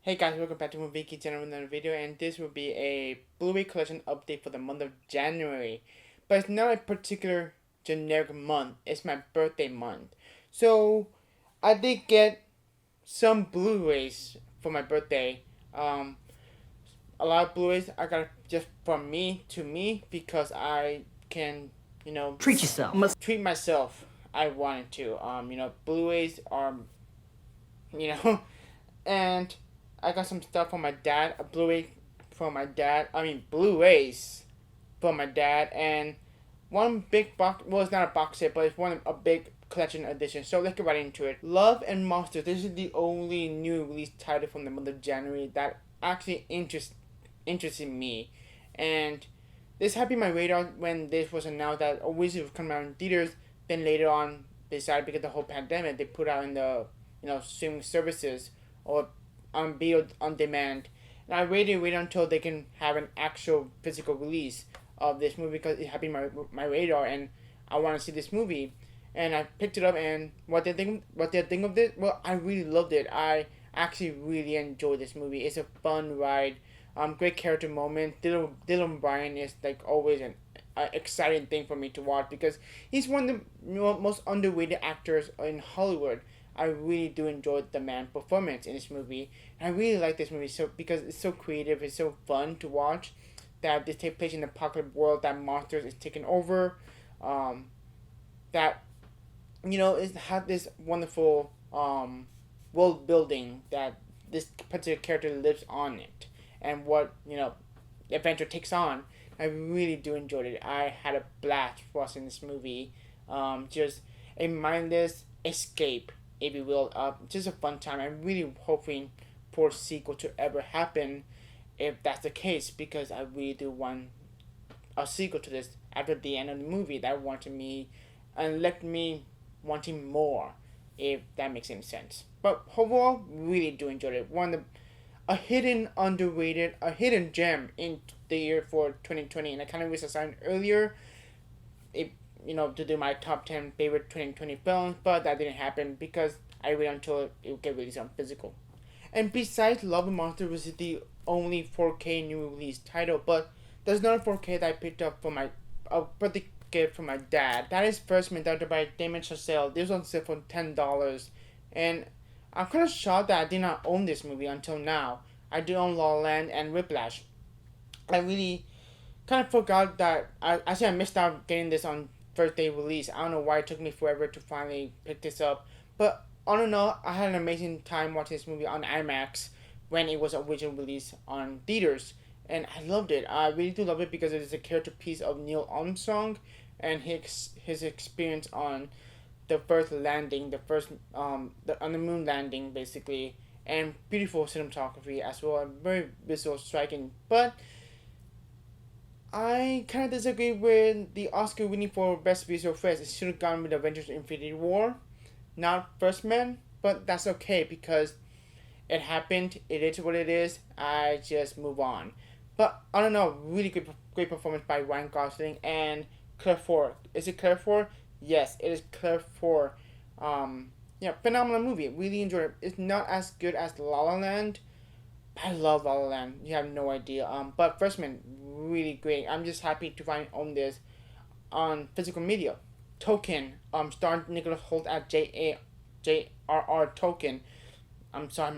Hey guys, welcome back to Movie Geek Channel with another video, and this will be a Blu-ray collection update for the month of January. But it's not a particular generic month, it's my birthday month. So, I did get some Blu-rays for my birthday. A lot of Blu-rays I got just from me to me because I can, Treat yourself. treat myself. I wanted to. Blu-rays are, you know, and I got some stuff from my dad, a Blu-ray from my dad. Blu-rays from my dad, and one big box. Well, it's not a box set, but it's a big collection edition. So let's get right into it. Love and Monsters. This is the only new release title from the month of January that actually interested me, and this happened my radar when this was announced that always it would come out in theaters. Then later on, they decided because of the whole pandemic, they put out in the streaming services or on video on demand. And I waited until they can have an actual physical release of this movie because it happened my radar and I want to see this movie. And I picked it up, and what they think of this? Well, I really loved it. I actually really enjoyed this movie. It's a fun ride. Great character moment. Dylan Bryan is like always an exciting thing for me to watch because he's one of the most underrated actors in Hollywood. I really do enjoy the man performance in this movie. And I really like this movie so because it's so creative, it's so fun to watch. That this takes place in the apocalyptic world that monsters is taking over. That it had this wonderful world building that this particular character lives on it, and what the adventure takes on. I really do enjoy it. I had a blast watching this movie. Just a mindless escape, if you will. Just a fun time. I'm really hoping for a sequel to ever happen, if that's the case, because I really do want a sequel to this after the end of the movie. That wanted me and left me wanting more, if that makes any sense. But overall, really do enjoy it. One of the a hidden underrated, a hidden gem in the year for 2020, and I kind of wish I signed earlier, if to do my top 10 favorite 2020 films, but that didn't happen because I waited until it would get released on physical. And besides, Love and Monster was the only 4K new release title, but there's not a 4K that I picked up for my birthday gift from my dad. That is First Man, directed by Damien Chazelle. This was on sale for $10, and I'm kind of shocked that I did not own this movie until now. I do own La La Land and Whiplash. I really kind of forgot that I missed out getting this on first day release. I don't know why it took me forever to finally pick this up, but all in all, I had an amazing time watching this movie on IMAX when it was originally released on theaters, and I loved it. I really do love it because it is a character piece of Neil Armstrong and his experience on the first landing, on the moon landing basically, and beautiful cinematography as well, and very visual striking. But I kind of disagree with the Oscar winning for Best Visual Effects. It should have gone with Avengers Infinity War, not First Man, but that's okay because it happened. It is what it is. I just move on. But I don't know. Really great performance by Ryan Gosling and Claire Four. Is it Claire Four? Yes, it is Claire Four. Phenomenal movie. Really enjoyed it. It's not as good as La La Land. I love La La Land. You have no idea. But First Man, really great. I'm just happy to finally own this on physical media. Token, starring Nicholas Hoult at J.R.R. Token. I'm sorry,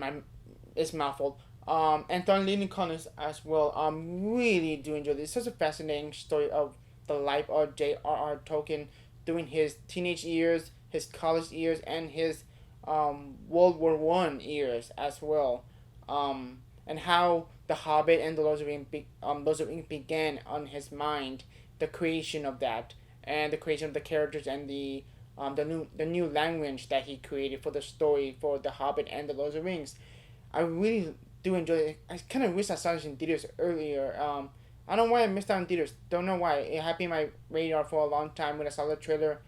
it's mouthful. And starring Lily Collins as well. Really do enjoy this. It's such a fascinating story of the life of J.R.R. Tolkien during his teenage years, his college years, and his World War I years as well. And how The Hobbit and the Lords of the Ink began on his mind, the creation of that, and the creation of the characters and the new language that he created for the story for The Hobbit and the Lords of the Rings. I really do enjoy it. I kind of wish I saw this in theaters earlier. I don't know why I missed out on theaters. Don't know why. It happened in my radar for a long time when I saw the trailer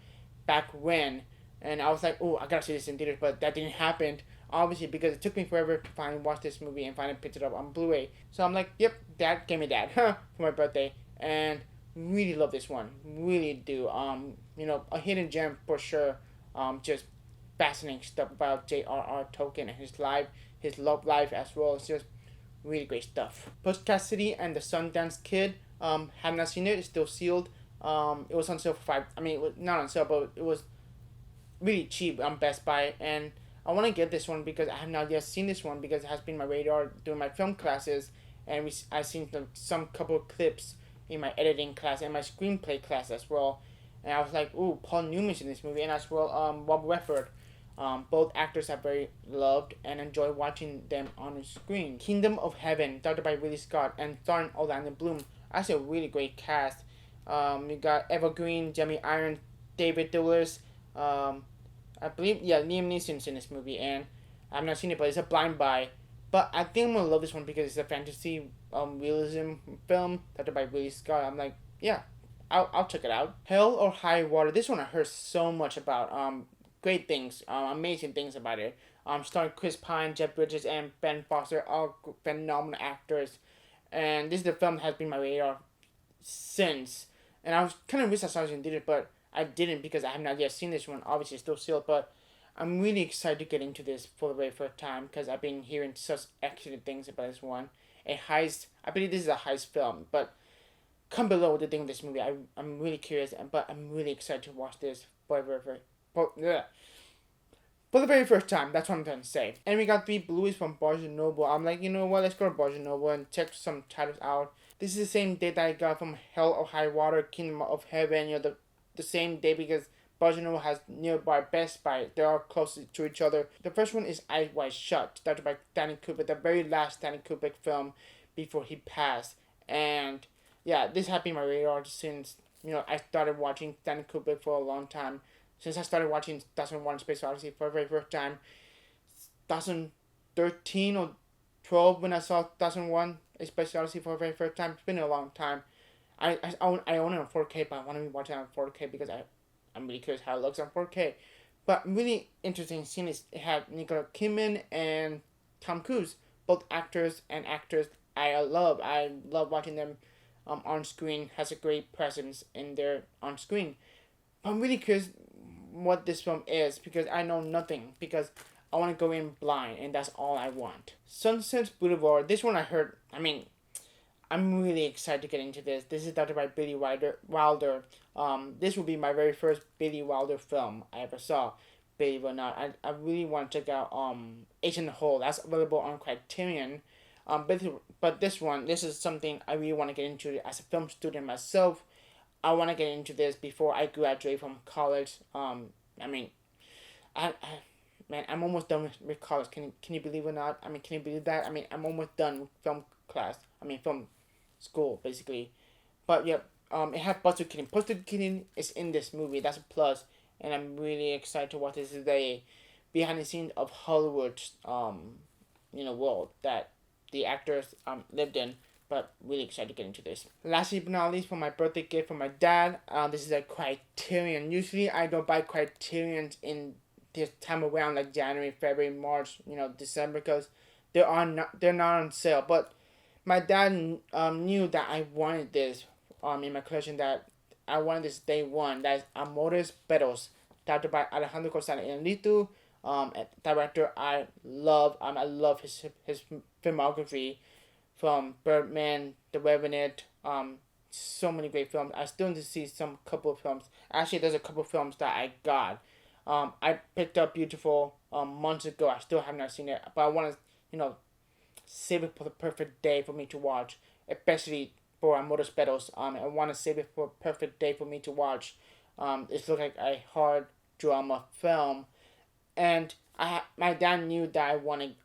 back when, and I was like, oh, I gotta see this in theaters, but that didn't happen. Obviously, because it took me forever to finally watch this movie and finally picked it up on Blu-ray. So I'm like, yep, Dad gave me that for my birthday, and really love this one. Really do. A hidden gem for sure. Just fascinating stuff about J.R.R. Tolkien and his life, his love life as well. It's just really great stuff. Post Cassidy and the Sundance Kid. Have not seen it. It's still sealed. It was on sale for five. I mean, it was not on sale, but it was really cheap on Best Buy, and I want to get this one because I have not yet seen this one because it has been my radar during my film classes, and I've seen some couple of clips in my editing class and my screenplay class as well, and I was like, ooh, Paul Newman's in this movie, and as well, Bob Redford. Both actors I very loved and enjoy watching them on the screen. Kingdom of Heaven, directed by Ridley Scott and starring Orlando Bloom. That's a really great cast. You got Eva Green, Jeremy Irons, David Doulis, I believe, yeah, Liam Neeson's in this movie, and I've not seen it, but it's a blind buy. But I think I'm gonna love this one because it's a fantasy realism film directed by Ridley Scott. I'm like, yeah, I'll check it out. Hell or High Water. This one I heard so much about. Great things, amazing things about it. Starring Chris Pine, Jeff Bridges, and Ben Foster, all phenomenal actors. And this is the film that has been my radar since. And I was kind of wish I saw it in theater, but I didn't because I have not yet seen this one. Obviously, it's still sealed, but I'm really excited to get into this for the very first time because I've been hearing such excellent things about this one. A heist. I believe this is a heist film, but come below what you think of this movie. I'm really curious, but I'm really excited to watch this for the very first time. That's what I'm trying to say. And we got 3 Blu-rays from Barnes& Noble. I'm like, you know what? Let's go to Barnes & Noble and check some titles out. This is the same date that I got from Hell or High Water, Kingdom of Heaven. You know, the same day because Barnes & Noble has nearby Best Buy. They are close to each other. The first one is Eyes Wide Shut, directed by Stanley Kubrick, the very last Stanley Kubrick film before he passed. And yeah, this has been my radar since, I started watching Stanley Kubrick for a long time. Since I started watching 2001 Space Odyssey for the very first time, 2013 or 12 when I saw 2001 Space Odyssey for the very first time. It's been a long time. I own it on 4K, but I want to be watching it on 4K because I'm really curious how it looks on 4K. But really interesting scene is it had Nicole Kidman and Tom Cruise, both actors and actors I love. I love watching them on screen. Has a great presence in their on screen. But I'm really curious what this film is because I know nothing because I want to go in blind and that's all I want. Sunset Boulevard. This one I heard. I'm really excited to get into this. This is directed by Billy Wilder. This will be my very first Billy Wilder film I ever saw. Believe it or not, I really want to check out Agent Hole. That's available on Criterion. But this is something I really want to get into as a film student myself. I want to get into this before I graduate from college. I'm almost done with college. Can you believe it or not? Can you believe that? I'm almost done with film class. Film school, basically. But yeah, it had Buster Keaton. Buster Keaton is in this movie. That's a plus. And I'm really excited to watch this today. Behind the scenes of Hollywood's, world that the actors lived in. But really excited to get into this. Lastly but not least, for my birthday gift from my dad, this is a Criterion. Usually I don't buy Criterions in this time around, like January, February, March, December, because they're not on sale. But my dad knew that I wanted this in my collection, that I wanted this day one. That is Amores Perros, directed by Alejandro González Iñárritu, director I love. I love his filmography from Birdman, The Revenant, so many great films. I still need to see some couple of films. Actually, there's a couple of films that I got. I picked up Beautiful months ago. I still have not seen it, but I want to, save it for the perfect day for me to watch, especially for Amores Perros. I want to save it for a perfect day for me to watch. It looks like a hard drama film, and my dad knew that I wanted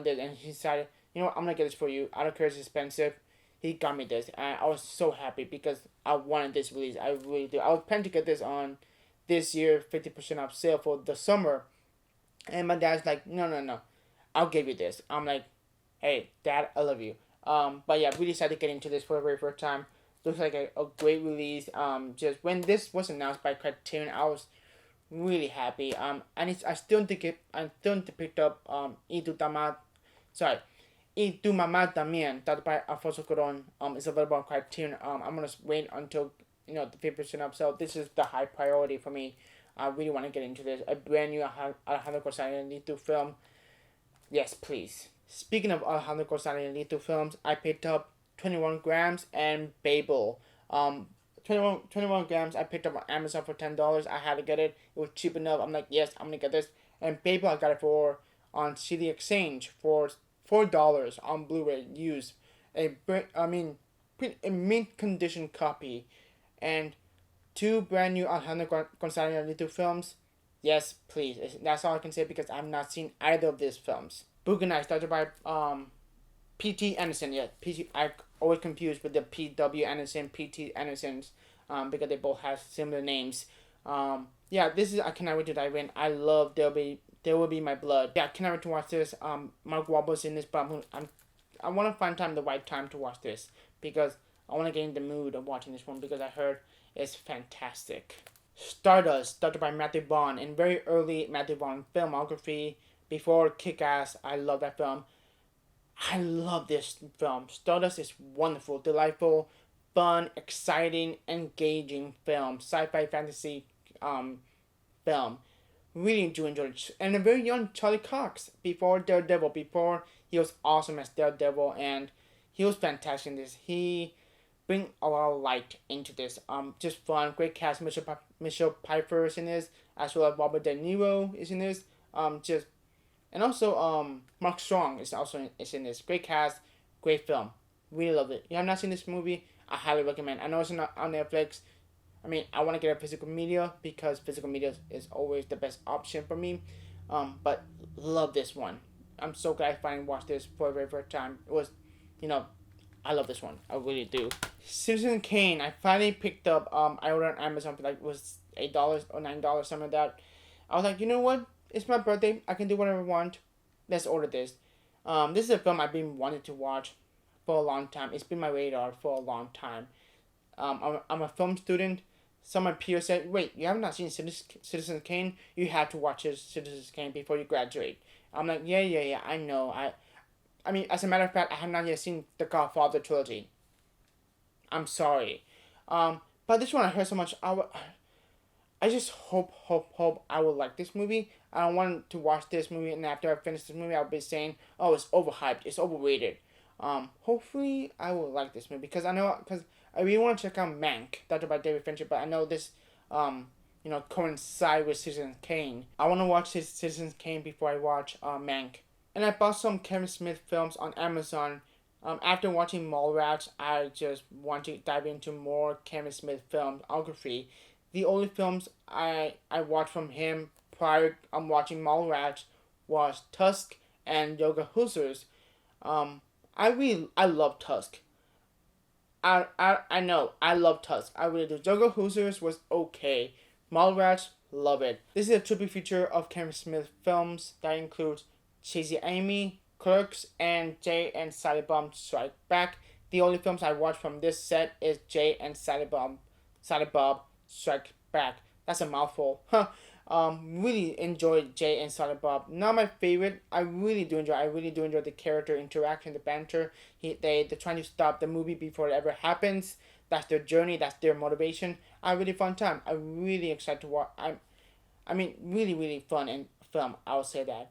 this, and he decided, I'm gonna get this for you. I don't care if it's expensive. He got me this, and I was so happy because I wanted this release. I really do. I was planning to get this on this year 50% off sale for the summer, and my dad's like, no, I'll give you this. I'm like, hey, Dad, I love you. But yeah, really excited to get into this for the very first time. Looks like a great release. Just when this was announced by Criterion, I was really happy. And I still need to pick up Y tu Mamá También, that by Alfonso Cuarón, is available on Criterion. I'm gonna wait until the 50% off sale. This is the high priority for me. I really want to get into this. A brand new Alejandro González Iñárritu film. Yes, please. Speaking of Alejandro Gonzalez films, I picked up 21 Grams and Babel. Um, 21 Grams I picked up on Amazon for $10. I had to get it. It was cheap enough. I'm like, yes, I'm gonna get this. And Babel I got it for on CD Exchange for $4 on Blu-ray used. A mint condition copy, and two brand new Alejandro Gonzalez films. Yes, please. That's all I can say because I've not seen either of these films. Boogie Nights, started by P.T. Anderson. Yeah, P.T. I always confused with the P.W. Anderson, P.T. Andersons, because they both have similar names. Yeah, this is I cannot wait to dive in. I love There Will Be My Blood. Yeah, I cannot wait to watch this. Mark Wahlberg's in this, but I want to find the right time to watch this because I want to get in the mood of watching this one because I heard it's fantastic. Stardust, started by Matthew Vaughn, in very early Matthew Vaughn filmography before Kick-Ass. I love that film. I love this film. Stardust is wonderful, delightful, fun, exciting, engaging film. Sci-fi fantasy film. Really do enjoy it. And a very young Charlie Cox before Daredevil. Before he was awesome as Daredevil, and he was fantastic in this. He bring a lot of light into this. Just fun, great cast. Michelle Pfeiffer is in this, as well as Robert De Niro is in this. And also Mark Strong is also in this. Great cast, great film. Really love it. If you have not seen this movie, I highly recommend. I know it's not on Netflix. I want to get a physical media because physical media is always the best option for me. But love this one. I'm so glad I finally watched this for the very first time. It was, I love this one. I really do. Citizen Kane. I finally picked up. I ordered on Amazon for it was $8 or $9, something like that. I was like, you know what? It's my birthday. I can do whatever I want. Let's order this. This is a film I've been wanting to watch for a long time. It's been my radar for a long time. I'm a film student. Some of my peers said, wait, you have not seen Citizen Kane? You have to watch Citizen Kane before you graduate. I'm like, yeah, I know. As a matter of fact, I have not yet seen the Godfather trilogy. I'm sorry. But this one I heard so much. I just hope I will like this movie. I don't want to watch this movie and after I finish this movie I'll be saying, oh, it's overhyped, it's overrated. Hopefully I will like this movie because I really want to check out Mank, directed by David Fincher, but I know this, coincide with Citizen Kane. I want to watch Citizen Kane before I watch Mank. And I bought some Kevin Smith films on Amazon. After watching Mallrats, I just want to dive into more Kevin Smith filmography. The only films I watched from him prior watching Mallrats was Tusk and Yoga Hoosers. I love Tusk. I know, I love Tusk. I really do. Yoga Hoosers was okay. Mallrats, love it. This is a triple feature of Kevin Smith films that includes Chasing Amy, Clerks, and Jay and Silent Bob Strike Back. The only films I watched from this set is Jay and Silent Bob Strike Back. That's a mouthful. Really enjoyed Jay and Silent Bob. Not my favorite. I really do enjoy the character interaction, the banter. They're trying to stop the movie before it ever happens. That's their journey. That's their motivation. A really fun time. I'm really excited to watch. Really fun and film. I will say that.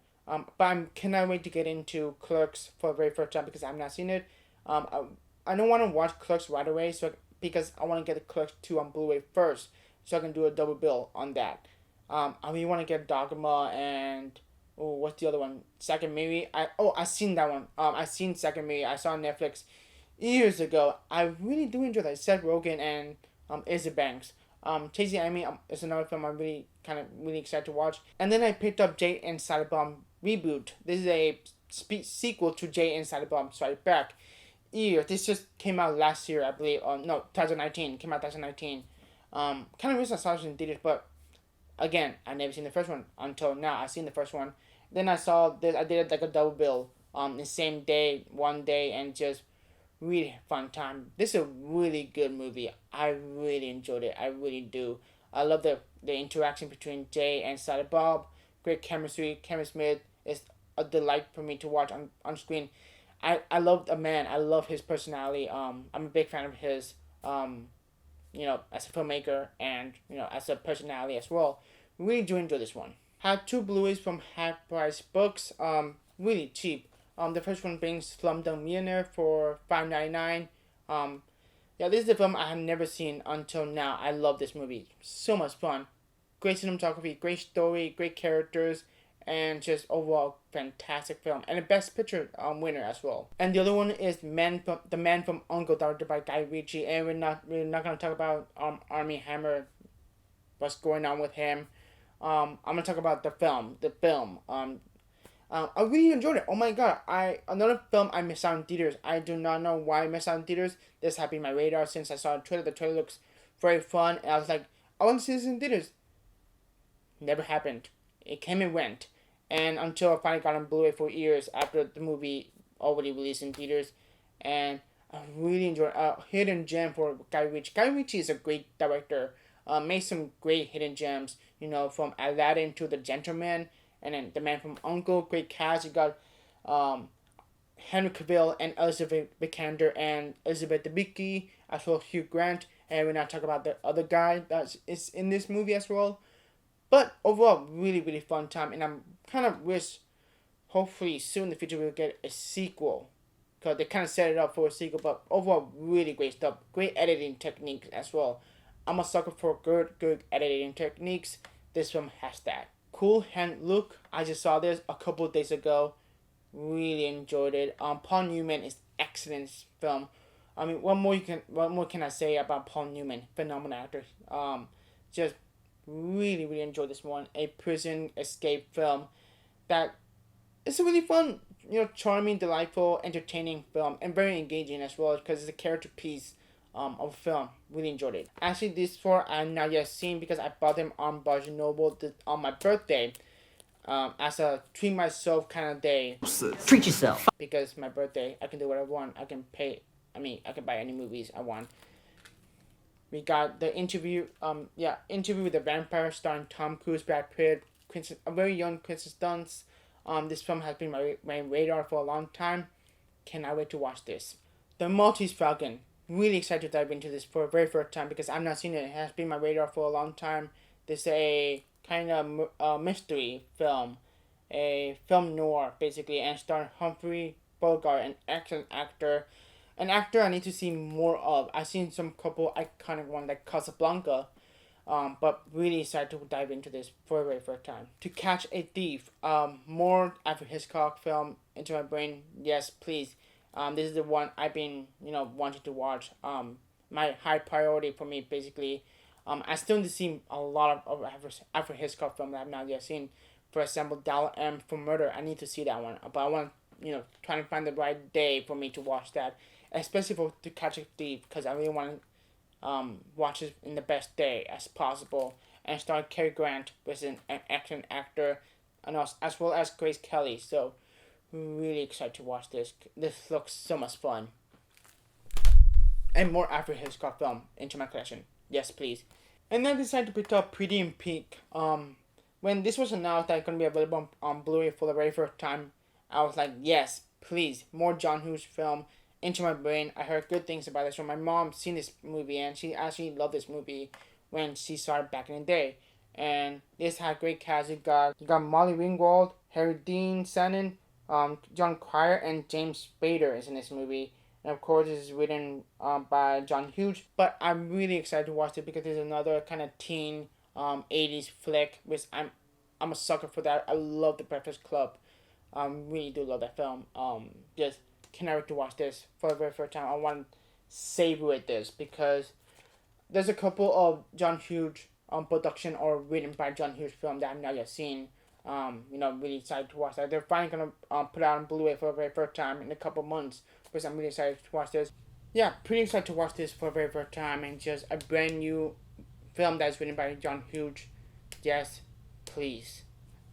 But I cannot wait to get into Clerks for the very first time because I've not seen it. I don't want to watch Clerks right away, because I want to get the Clerks 2 on Blu-ray first, so I can do a double bill on that. I really want to get Dogma and what's the other one? Second Mary. I seen that one. I seen Second Mary. I saw on Netflix years ago. I really do enjoy that. Seth Rogen and Izzy Banks. Chasing Amy is another film I'm really excited to watch. And then I picked up Jay and Silent Bob Reboot. This is a sequel to Jay and Silent Bob Strike Back. This just came out last year, I believe. 2019. Came out 2019. Kind of wish I saw it in theaters, but again, I never seen the first one until now. I seen the first one. Then I saw this. I did like a double bill the same day, one day, and just really fun time. This is a really good movie. I really enjoyed it. I really do. I love the interaction between Jay and Silent Bob. Great chemistry. Kevin Smith is a delight for me to watch on screen. I love the man. I love his personality. I'm a big fan of his. As a filmmaker and as a personality as well. Really do enjoy this one. Had two Blu-rays from Half Price Books. really cheap. The first one being Slumdog Millionaire for $5.99. Yeah, this is a film I have never seen until now. I love this movie. So much fun. Great cinematography, great story, great characters, and just overall fantastic film. And a Best Picture winner as well. And the other one is The Man from Uncle, directed by Guy Ritchie. And we're not gonna talk about Armie Hammer, what's going on with him. I'm gonna talk about the film. I really enjoyed it. Oh my god! Another film I missed out in theaters. I do not know why I missed out in theaters. This had been my radar since I saw the trailer. The trailer looks very fun, and I was like, I want to see this in theaters. Never happened. It came and went, and until I finally got on Blu-ray for years after the movie already released in theaters, and I really enjoyed Hidden Gem for Guy Ritchie. Guy Ritchie is a great director. Made some great hidden gems. From Aladdin to The Gentleman. And then The Man from Uncle, great cast. You got Henry Cavill and Elizabeth Vikander and Elizabeth Debicki, as well as Hugh Grant. And we're not talking about the other guy that is in this movie as well. But overall, really, really fun time. And I'm kind of wish, hopefully soon in the future, we'll get a sequel. Because they kind of set it up for a sequel. But overall, really great stuff. Great editing techniques as well. I'm a sucker for good editing techniques. This film has that. Cool hand look. I just saw this a couple of days ago. Really enjoyed it. Paul Newman is excellent film. I mean, what more can I say about Paul Newman? Phenomenal actor. Just really enjoyed this one. A prison escape film that it's a really fun, charming, delightful, entertaining film, and very engaging as well because it's a character piece of a film. Really enjoyed it. Actually, this four I'm not yet seen because I bought them on Barnes & Noble on my birthday. As a treat myself kind of day. Treat yourself. Because my birthday, I can do whatever I want. I can buy any movies I want. We got the Interview with the Vampire starring Tom Cruise, Brad Pitt, a very young Kristen Dunst. This film has been my radar for a long time. Cannot wait to watch this. The Maltese Falcon. Really excited to dive into this for the very first time because I've not seen it. It has been my radar for a long time. This is a kind of mystery film. A film noir, basically, and starring Humphrey Bogart, an excellent actor. An actor I need to see more of. I've seen some couple iconic ones like Casablanca, but really excited to dive into this for the very first time. To Catch a Thief, more Alfred Hitchcock film into my brain. Yes, please. This is the one I've been, wanting to watch. My high priority for me, basically. I still need to see a lot of Alfred Hitchcock film that I've not yet seen. For example, Dollar M for Murder. I need to see that one, but I want, trying to find the right day for me to watch that, especially for To Catch a Thief, because I really want to watch it in the best day as possible. And starring Cary Grant, which is an excellent actor, and also, as well as Grace Kelly. So, really excited to watch this. This looks so much fun. And more Alfred Hitchcock film into my collection. Yes, please. And then I decided to pick up Pretty in Pink. When this was announced that it's going to be available on Blu-ray for the very first time, I was like, yes, please, more John Hughes film into my brain. I heard good things about this from my mom. Seen this movie, and she actually loved this movie when she saw it back in the day. And this had great cast. You got Molly Ringwald, Harry Dean Stanton, John Cryer, and James Spader is in this movie. And of course, this is written by John Hughes. But I'm really excited to watch it because it's another kind of teen 80s flick, which I'm a sucker for that. I love The Breakfast Club. Really do love that film. Just cannot wait to watch this for the very first time. I want to savor this because there's a couple of John Hughes production or written by John Hughes film that I've not yet seen. Really excited to watch that. They're finally gonna put out on Blu-ray for the very first time in a couple months, because I'm really excited to watch this. Yeah, pretty excited to watch this for the very first time, and just a brand new film that's written by John Hughes. Yes, please.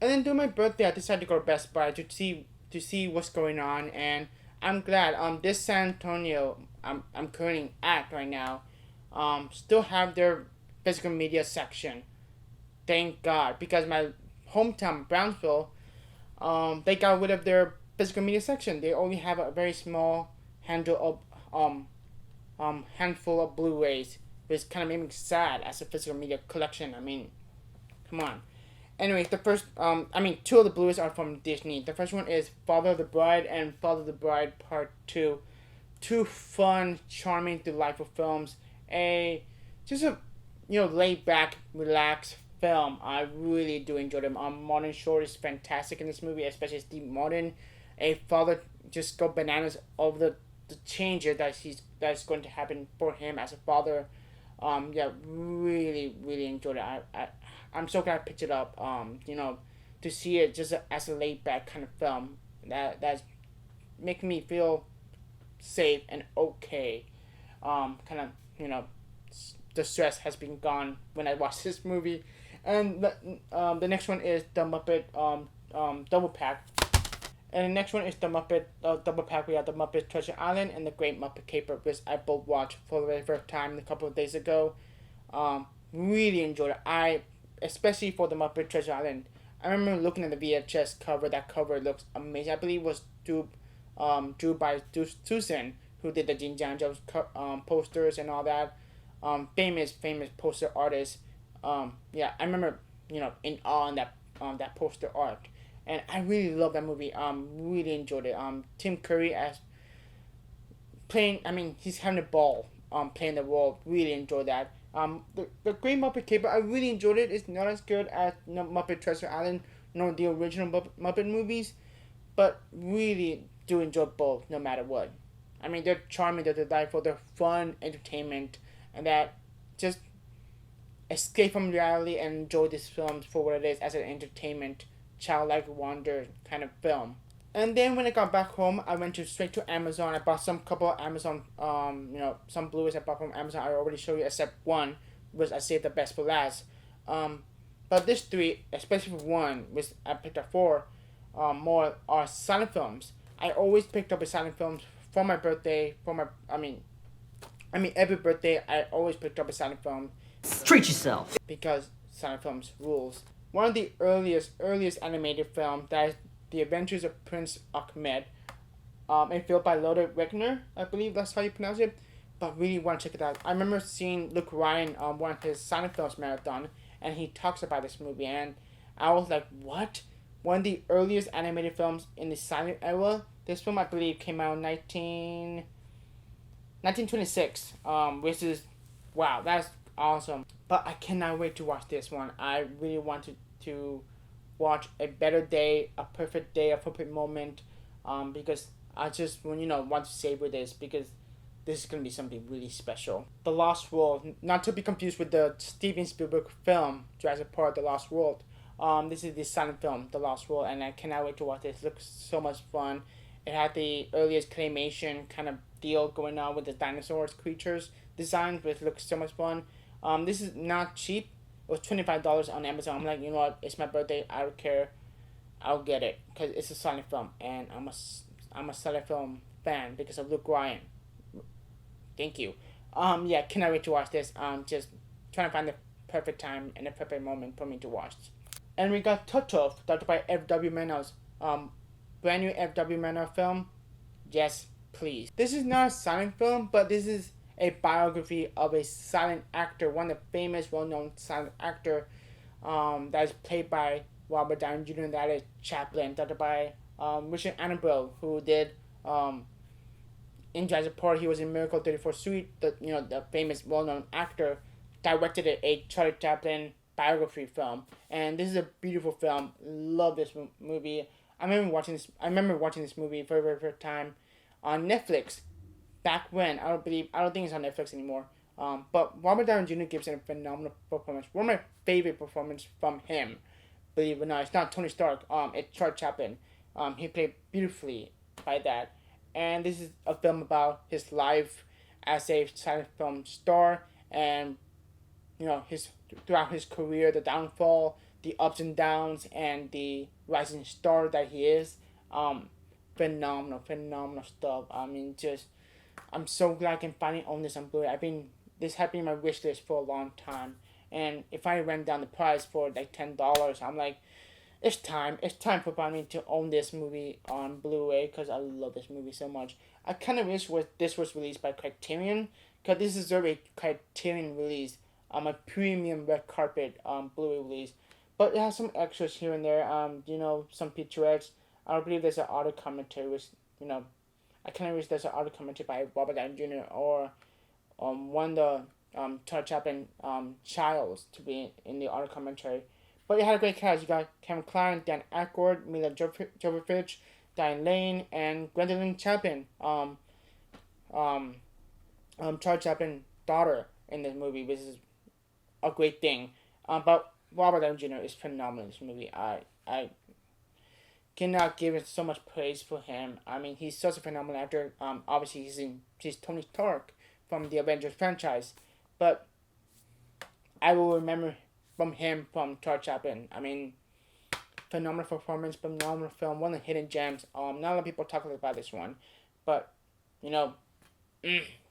And then during my birthday, I decided to go to Best Buy to see what's going on, and I'm glad. This San Antonio I'm currently at right now, still have their physical media section. Thank God, because my hometown Brownsville, they got rid of their physical media section. They only have a very small handful of Blu-rays, which kind of made me sad as a physical media collection. I mean, come on. Anyways, the first, two of the Blu-rays are from Disney. The first one is Father of the Bride and Father of the Bride Part 2. Two fun, charming, delightful films. Just a, laid back, relaxed film. I really do enjoy them. Martin Short is fantastic in this movie, especially Steve Martin. A father just go bananas over the changes that's going to happen for him as a father. Really, really enjoyed it. I'm so glad I picked it up. To see it just as a laid back kind of film that's making me feel safe and okay. Kind of the stress has been gone when I watched this movie, and the next one is the Muppet Double Pack. And the next one is the Muppet Double Pack. We have the Muppet Treasure Island and the Great Muppet Caper, which I both watched for the very first time a couple of days ago. Really enjoyed it. Especially for the Muppet Treasure Island. I remember looking at the VHS cover. That cover looks amazing. I believe it was drew by Susan, who did the Jin Jan Jones posters and all that. Famous poster artist. I remember in awe on that poster art. And I really love that movie. Really enjoyed it. Tim Curry as playing. He's having a ball. Playing the role. Really enjoyed that. The Great Muppet Caper. I really enjoyed it. It's not as good as Muppet Treasure Island, nor the original Muppet movies, but really do enjoy both, no matter what. They're charming. They're delightful. They're fun entertainment, and that just escape from reality and enjoy these films for what it is as an entertainment, childlike wonder kind of film. And then when I got back home, I went straight to Amazon. I bought couple of Amazon, some Blu-rays I bought from Amazon. I already showed you, except one, which I saved the best for last. But this three, especially for one, which I picked up for, more are silent films. I always picked up a silent films for my birthday. Every birthday I always picked up a silent film. Treat yourself. Because silent films rules. One of the earliest animated film that is The Adventures of Prince Ahmed, and filmed by Lotte Wegner, I believe that's how you pronounce it. But really want to check it out. I remember seeing Luke Ryan on one of his silent films marathon, and he talks about this movie, and I was like, what? One of the earliest animated films in the silent era. This film, I believe, came out in 1926, which is, wow, that's awesome. But I cannot wait to watch this one. I really want to watch A Better Day, A Perfect Day, A Perfect Moment, because I just want to savor this, because this is going to be something really special. The Lost World, not to be confused with the Steven Spielberg film Jurassic Park: The Lost World. This is the silent film, The Lost World, and I cannot wait to watch this. It looks so much fun. It had the earliest claymation kind of deal going on with the dinosaurs, creatures designs, which looks so much fun. This is not cheap. It was $25 on Amazon. I'm like, you know what? It's my birthday. I don't care. I'll get it because it's a silent film, and I'm a silent film fan because of Luke Ryan. Thank you. Cannot wait to watch this. Just trying to find the perfect time and the perfect moment for me to watch. And we got Toto, directed by F.W. Murnau's brand new F.W. Murnau film. Yes, please. This is not a silent film, but this is a biography of a silent actor, one of the famous, well-known silent actor that is played by Robert Downey Jr. That is Chaplin, directed by Richard Annabelle, who did in Jurassic Park. He was in Miracle 34 Suite. The famous, well-known actor directed a Charlie Chaplin biography film, and this is a beautiful film. Love this movie. I remember watching this movie for the very first time on Netflix back when. I don't think it's on Netflix anymore. But Robert Downey Jr. gives it a phenomenal performance. One of my favorite performances from him. Believe it or not, it's not Tony Stark. It's Charlie Chaplin. He played beautifully by that. And this is a film about his life as a silent film star, and throughout his career, the downfall, the ups and downs, and the rising star that he is. Phenomenal stuff. I'm so glad I can finally own this on Blu-ray. This had been my wish list for a long time, and if I ran down the price for like $10, I'm like, it's time for me to own this movie on Blu-ray because I love this movie so much. I kind of wish this was released by Criterion, because this is a Criterion release, a premium red carpet Blu-ray release. but it has some extras here and there. Some featurettes. I don't believe there's an auto commentary, which you know, I kind of wish there's an auto commentary by Robert Downey Jr. or one of the Charlie Chaplin Childs to be in the auto commentary. But it had a great cast. You got Kevin Kline, Dan Aykroyd, Mila Jovovich, Diane Lane, and Gwendolyn Chaplin. Charlie Chaplin's daughter in this movie, which is a great thing. But Robert Downey Jr. is phenomenal in this movie. I cannot give it so much praise for him. I mean, he's such a phenomenal actor. Obviously he's Tony Stark from the Avengers franchise, but I will remember from Charlie Chaplin. I mean, phenomenal performance, phenomenal film, one of the hidden gems. Not a lot of people talk about this one, but you know,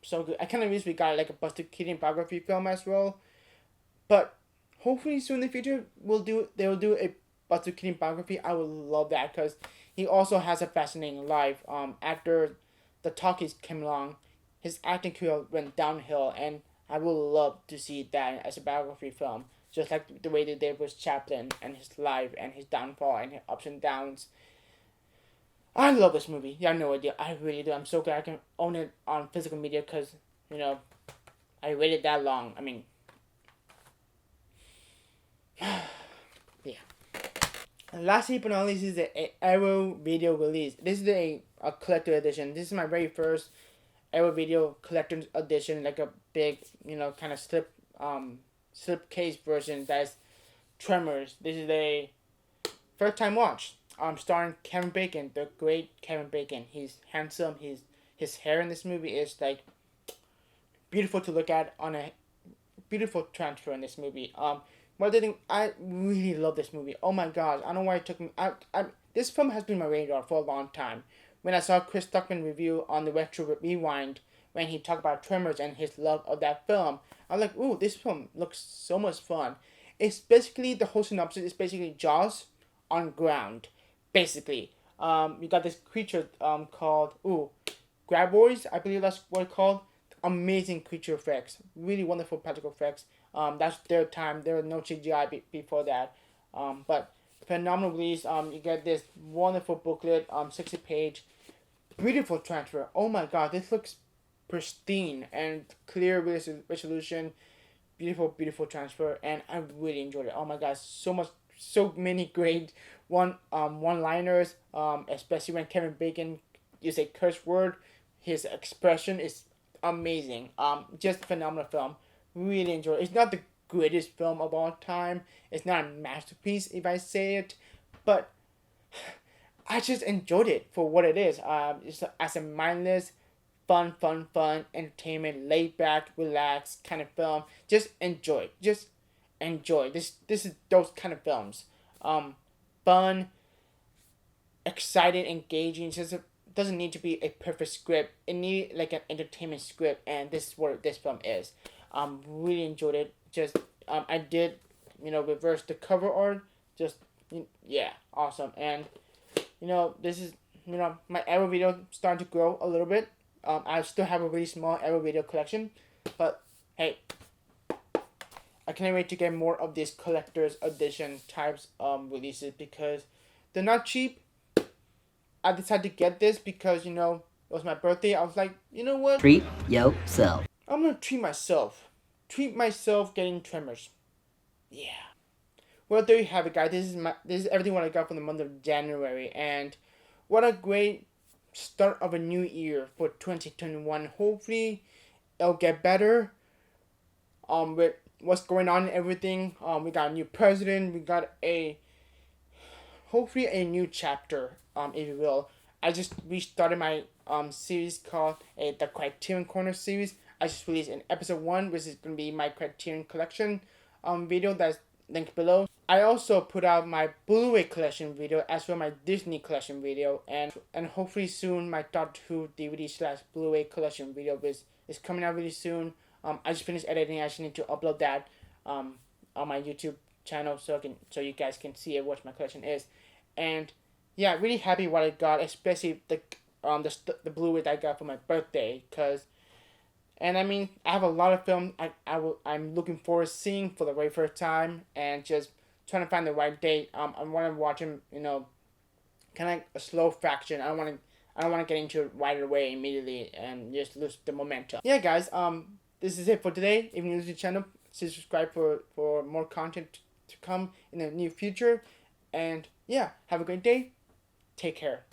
so good. I kind of wish we got like a Buster Keaton biography film as well, but hopefully soon in the future they will do a Buster Keaton biography. I would love that because he also has a fascinating life. After the talkies came along, his acting career went downhill, and I would love to see that as a biography film, just like the way they did with Chaplin and his life and his downfall and his ups and downs. I love this movie. You have no idea. I really do. I'm so glad I can own it on physical media because, I waited that long. I mean, yeah. And lastly but not least is the Arrow video release. This is a collector edition. This is my very first Arrow video collector edition, like a big, kind of slipcase version that's Tremors. This is a first time watch. Starring Kevin Bacon, the great Kevin Bacon. He's handsome. His hair in this movie is like beautiful to look at on a beautiful transfer in this movie. What I think, I really love this movie. Oh my gosh, I don't know why it took me. This film has been on my radar for a long time. When I saw Chris Stuckman review on the Retro Rewind, when he talked about Tremors and his love of that film, I'm like, ooh, this film looks so much fun. It's basically, the whole synopsis is basically Jaws on ground. Basically, you got this creature called Graboids, I believe that's what it's called. Amazing creature effects, really wonderful practical effects. That's their time. There was no CGI before that. But phenomenal release. You get this wonderful booklet, 60-page, beautiful transfer. Oh my god, this looks pristine and clear resolution. Beautiful transfer, and I really enjoyed it. Oh my god, so many great one-liners, especially when Kevin Bacon uses a curse word. His expression is amazing. Just a phenomenal film. Really enjoyed it. It's not the greatest film of all time. It's not a masterpiece if I say it, but I just enjoyed it for what it is. It's as a mindless, fun entertainment, laid back, relaxed kind of film. Just enjoy. Just enjoy. This is those kind of films. Fun, excited, engaging. Just doesn't need to be a perfect script. It needs like an entertainment script, and this is what this film is. Really enjoyed it. Just I did, reverse the cover art. Just yeah, awesome. And this is my Arrow video starting to grow a little bit. I still have a really small Arrow video collection, but hey, I can't wait to get more of these collector's edition types releases because they're not cheap. I decided to get this because, it was my birthday. I was like, you know what? Treat yourself. I'm going to treat myself. Treat myself getting Tremors. Yeah. Well, there you have it, guys. This is everything what I got for the month of January. And what a great start of a new year for 2021. Hopefully, it'll get better. With what's going on and everything. We got a new president. We got hopefully a new chapter, if you will. I just restarted my series called the Criterion Corner series. I just released an episode 1, which is going to be my Criterion collection video that's linked below. I also put out my Blu-ray collection video as well as my Disney collection video, and hopefully soon my Doctor Who DVD / Blu-ray collection video is coming out really soon. I just finished editing. I just need to upload that on my YouTube channel so you guys can see what my collection is. And yeah, really happy what I got, especially the Blu-ray that I got for my birthday. And I have a lot of films I'm looking forward to seeing for the very first time, and just trying to find the right date. I want to watch them, you know, kind of like a slow fraction. I don't want to get into it right away immediately and just lose the momentum. Yeah, guys. This is it for today. If you're new to the channel, subscribe for more content to come in the near future. And yeah, have a great day. Take care.